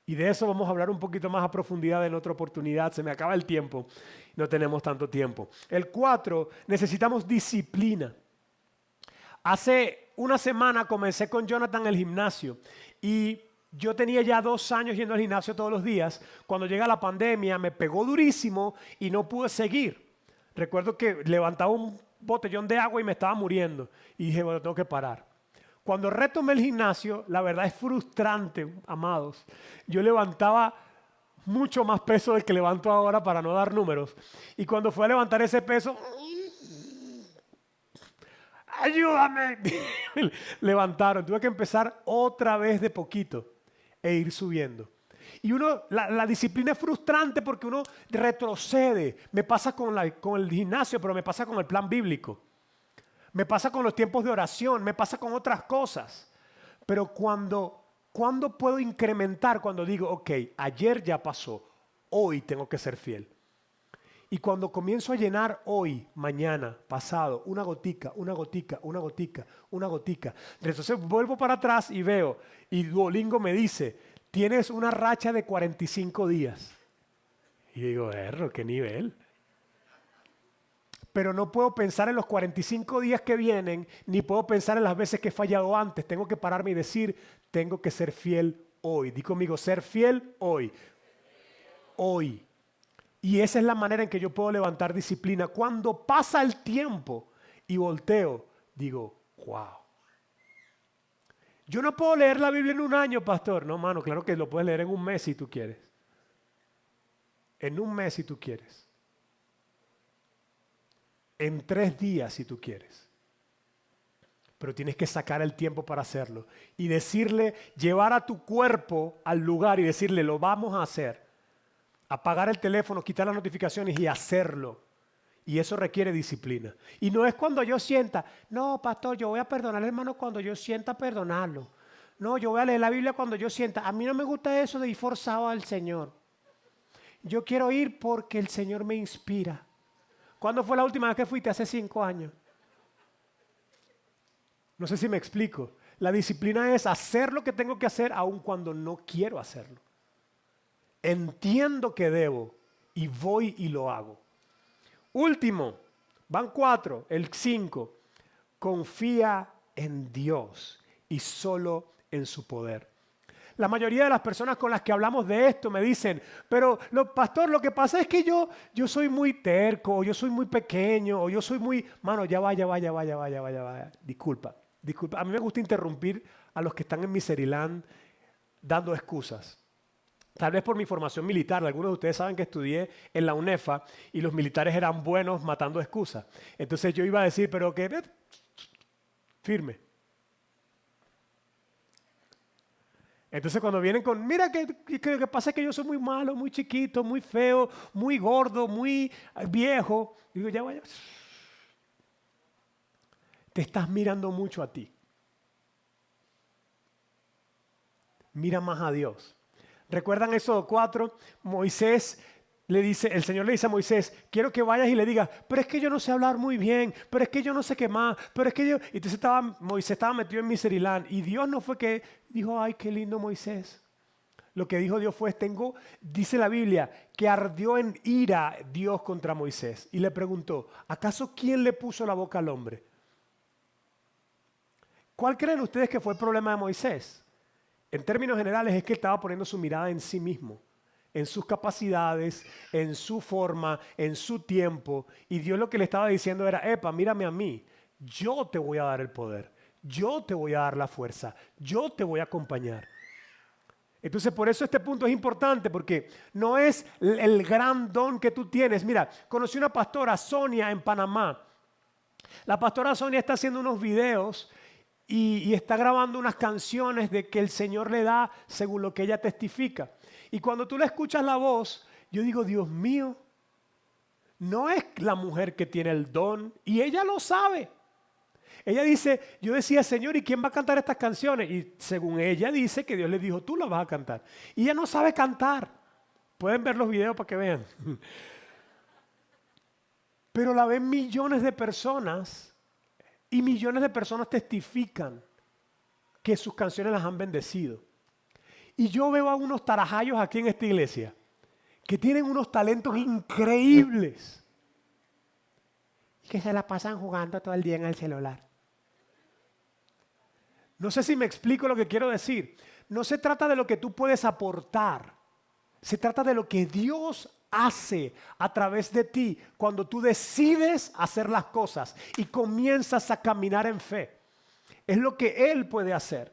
Y de eso vamos a hablar un poquito más a profundidad en otra oportunidad. Se me acaba el tiempo, no tenemos tanto tiempo. El 4, necesitamos disciplina. Hace una semana comencé con Jonathan el gimnasio y yo tenía ya 2 años yendo al gimnasio todos los días. Cuando llega la pandemia me pegó durísimo y no pude seguir. Recuerdo que levantaba un botellón de agua y me estaba muriendo. Y dije, bueno, tengo que parar. Cuando retomé el gimnasio, la verdad es frustrante, amados. Yo levantaba mucho más peso del que levanto ahora para no dar números. Y cuando fui a levantar ese peso, ¡ayúdame! Levantaron. Tuve que empezar otra vez de poquito e ir subiendo. Y la disciplina es frustrante porque uno retrocede. Me pasa con el gimnasio, pero me pasa con el plan bíblico. Me pasa con los tiempos de oración, me pasa con otras cosas. Pero cuando puedo incrementar, cuando digo, ok, ayer ya pasó, hoy tengo que ser fiel. Y cuando comienzo a llenar hoy, mañana, pasado, una gotica, una gotica, una gotica, una gotica. Entonces vuelvo para atrás y veo, y Duolingo me dice, tienes una racha de 45 días. Y digo, ¿qué nivel? Pero no puedo pensar en los 45 días que vienen, ni puedo pensar en las veces que he fallado antes. Tengo que pararme y decir, tengo que ser fiel hoy. Di conmigo, ser fiel hoy. Hoy. Y esa es la manera en que yo puedo levantar disciplina. Cuando pasa el tiempo y volteo, digo, wow. Yo no puedo leer la Biblia en un año, pastor. No, mano, claro que lo puedes leer en un mes si tú quieres. En un mes si tú quieres. en 3 días si tú quieres. Pero tienes que sacar el tiempo para hacerlo. Y decirle, llevar a tu cuerpo al lugar y decirle, lo vamos a hacer. Apagar el teléfono, quitar las notificaciones y hacerlo. Y eso requiere disciplina. Y no es cuando yo sienta, no, pastor, yo voy a perdonar al hermano cuando yo sienta perdonarlo. No, yo voy a leer la Biblia cuando yo sienta. A mí no me gusta eso de ir forzado al Señor. Yo quiero ir porque el Señor me inspira. ¿Cuándo fue la última vez que fuiste? Hace 5 años. No sé si me explico. La disciplina es hacer lo que tengo que hacer aun cuando no quiero hacerlo. Entiendo que debo y voy y lo hago. Último, van 4, el 5. Confía en Dios y solo en su poder. La mayoría de las personas con las que hablamos de esto me dicen, pero pastor, lo que pasa es que yo soy muy terco, o yo soy muy pequeño, o yo soy muy... Mano, ya va. Disculpa. A mí me gusta interrumpir a los que están en Miseriland dando excusas. Tal vez por mi formación militar. Algunos de ustedes saben que estudié en la UNEFA y los militares eran buenos matando excusas. Entonces yo iba a decir, pero que... Firme. Entonces cuando vienen con, mira que pasa es que yo soy muy malo, muy chiquito, muy feo, muy gordo, muy viejo. Digo, ya vaya. Te estás mirando mucho a ti. Mira más a Dios. ¿Recuerdan Éxodo 4? Moisés le dice, el Señor le dice a Moisés, quiero que vayas y le digas, pero es que yo no sé hablar muy bien, pero es que yo no sé qué más, pero es que yo... Entonces Moisés estaba metido en Miseriland y Dios no fue que dijo, ay, qué lindo Moisés. Lo que dijo Dios fue, dice la Biblia, que ardió en ira Dios contra Moisés y le preguntó, ¿acaso quién le puso la boca al hombre? ¿Cuál creen ustedes que fue el problema de Moisés? En términos generales es que él estaba poniendo su mirada en sí mismo, en sus capacidades, en su forma, en su tiempo. Y Dios lo que le estaba diciendo era, epa, mírame a mí, yo te voy a dar el poder, yo te voy a dar la fuerza, yo te voy a acompañar. Entonces por eso este punto es importante, porque no es el gran don que tú tienes. Mira, conocí una pastora, Sonia, en Panamá. La pastora Sonia está haciendo unos videos y está grabando unas canciones de que el Señor le da según lo que ella testifica. Y cuando tú le escuchas la voz, yo digo, Dios mío, no es la mujer que tiene el don, y ella lo sabe. Ella dice, yo decía, Señor, ¿y quién va a cantar estas canciones? Y según ella dice que Dios le dijo, tú las vas a cantar. Y ella no sabe cantar. Pueden ver los videos para que vean. Pero la ven millones de personas y millones de personas testifican que sus canciones las han bendecido. Y yo veo a unos tarajayos aquí en esta iglesia que tienen unos talentos increíbles y que se la pasan jugando todo el día en el celular. No sé si me explico lo que quiero decir. No se trata de lo que tú puedes aportar. Se trata de lo que Dios hace a través de ti cuando tú decides hacer las cosas y comienzas a caminar en fe. Es lo que Él puede hacer.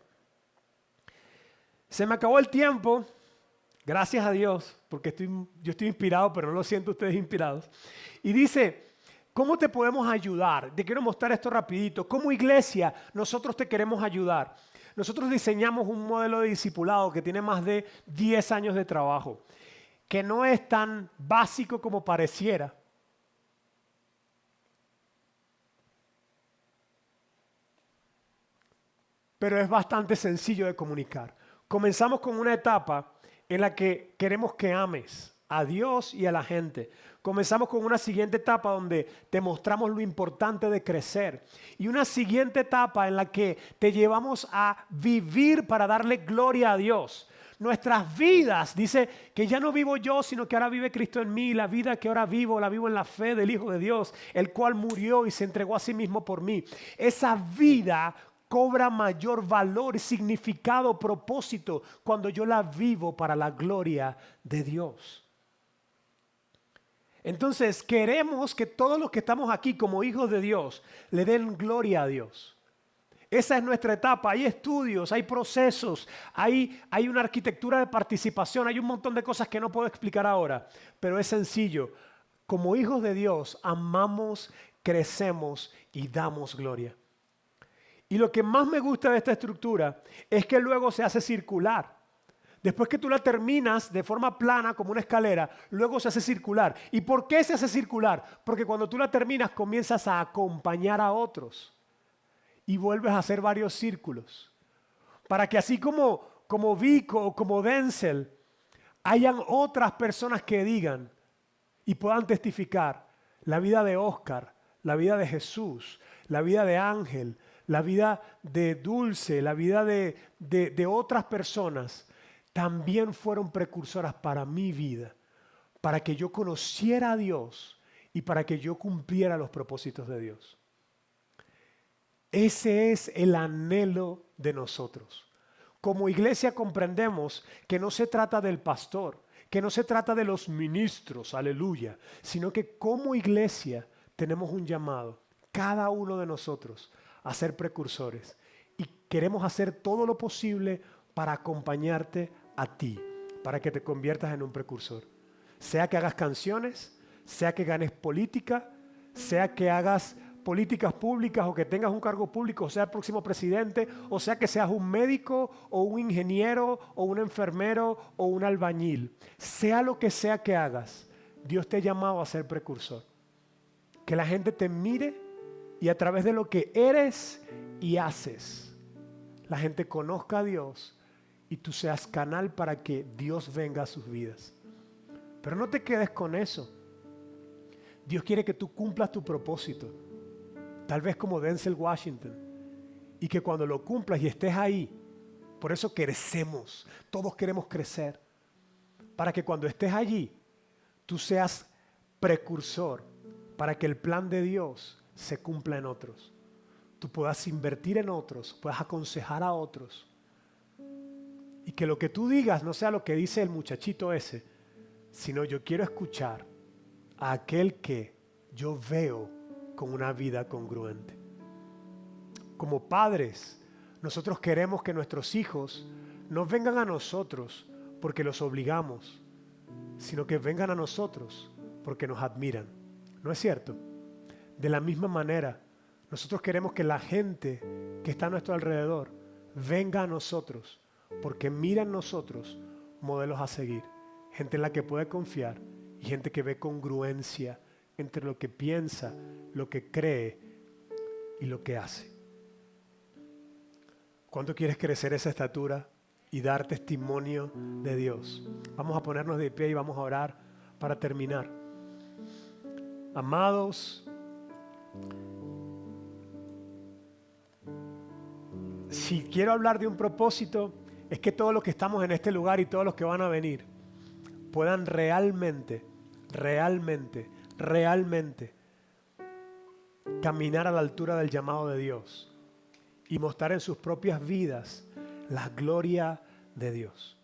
Se me acabó el tiempo, gracias a Dios, porque yo estoy inspirado, pero no lo siento ustedes inspirados. Y dice, ¿cómo te podemos ayudar? Te quiero mostrar esto rapidito. Como iglesia, nosotros te queremos ayudar. Nosotros diseñamos un modelo de discipulado que tiene más de 10 años de trabajo, que no es tan básico como pareciera. Pero es bastante sencillo de comunicar. Comenzamos con una etapa en la que queremos que ames a Dios y a la gente. Comenzamos con una siguiente etapa donde te mostramos lo importante de crecer. Y una siguiente etapa en la que te llevamos a vivir para darle gloria a Dios. Nuestras vidas, dice que ya no vivo yo, sino que ahora vive Cristo en mí. La vida que ahora vivo, la vivo en la fe del Hijo de Dios, el cual murió y se entregó a sí mismo por mí. Esa vida cobra mayor valor, significado, propósito cuando yo la vivo para la gloria de Dios. Entonces queremos que todos los que estamos aquí como hijos de Dios le den gloria a Dios. Esa es nuestra etapa. Hay estudios, hay procesos, hay una arquitectura de participación, hay un montón de cosas que no puedo explicar ahora, pero es sencillo. Como hijos de Dios amamos crecemos y damos gloria. Y lo que más me gusta de esta estructura es que luego se hace circular. Después que tú la terminas de forma plana, como una escalera, luego se hace circular. ¿Y por qué se hace circular? Porque cuando tú la terminas comienzas a acompañar a otros y vuelves a hacer varios círculos. Para que así como Vico o como Denzel, hayan otras personas que digan y puedan testificar la vida de Oscar, la vida de Jesús, la vida de Ángel, la vida de Dulce, la vida de otras personas, también fueron precursoras para mi vida, para que yo conociera a Dios y para que yo cumpliera los propósitos de Dios. Ese es el anhelo de nosotros. Como iglesia comprendemos que no se trata del pastor, que no se trata de los ministros, aleluya, sino que como iglesia tenemos un llamado, cada uno de nosotros, a ser precursores. Y queremos hacer todo lo posible para acompañarte a ti, para que te conviertas en un precursor. Sea que hagas canciones, sea que ganes política, sea que hagas políticas públicas o que tengas un cargo público, o sea el próximo presidente, o sea que seas un médico o un ingeniero o un enfermero o un albañil. Sea lo que sea que hagas, Dios te ha llamado a ser precursor. Que la gente te mire y a través de lo que eres y haces, la gente conozca a Dios y tú seas canal para que Dios venga a sus vidas. Pero no te quedes con eso. Dios quiere que tú cumplas tu propósito. Tal vez como Denzel Washington. Y que cuando lo cumplas y estés ahí, por eso crecemos. Todos queremos crecer. Para que cuando estés allí, tú seas precursor. Para que el plan de Dios se cumpla en otros. Tú puedas invertir en otros, puedas aconsejar a otros. Y que lo que tú digas no sea lo que dice el muchachito ese, sino yo quiero escuchar a aquel que yo veo con una vida congruente. Como padres, nosotros queremos que nuestros hijos no vengan a nosotros porque los obligamos, sino que vengan a nosotros porque nos admiran. ¿No es cierto? De la misma manera, nosotros queremos que la gente que está a nuestro alrededor venga a nosotros porque mira en nosotros modelos a seguir, gente en la que puede confiar y gente que ve congruencia entre lo que piensa, lo que cree y lo que hace. ¿Cuánto quieres crecer esa estatura y dar testimonio de Dios? Vamos a ponernos de pie y vamos a orar para terminar. Amados, si quiero hablar de un propósito, es que todos los que estamos en este lugar y todos los que van a venir puedan realmente caminar a la altura del llamado de Dios y mostrar en sus propias vidas la gloria de Dios.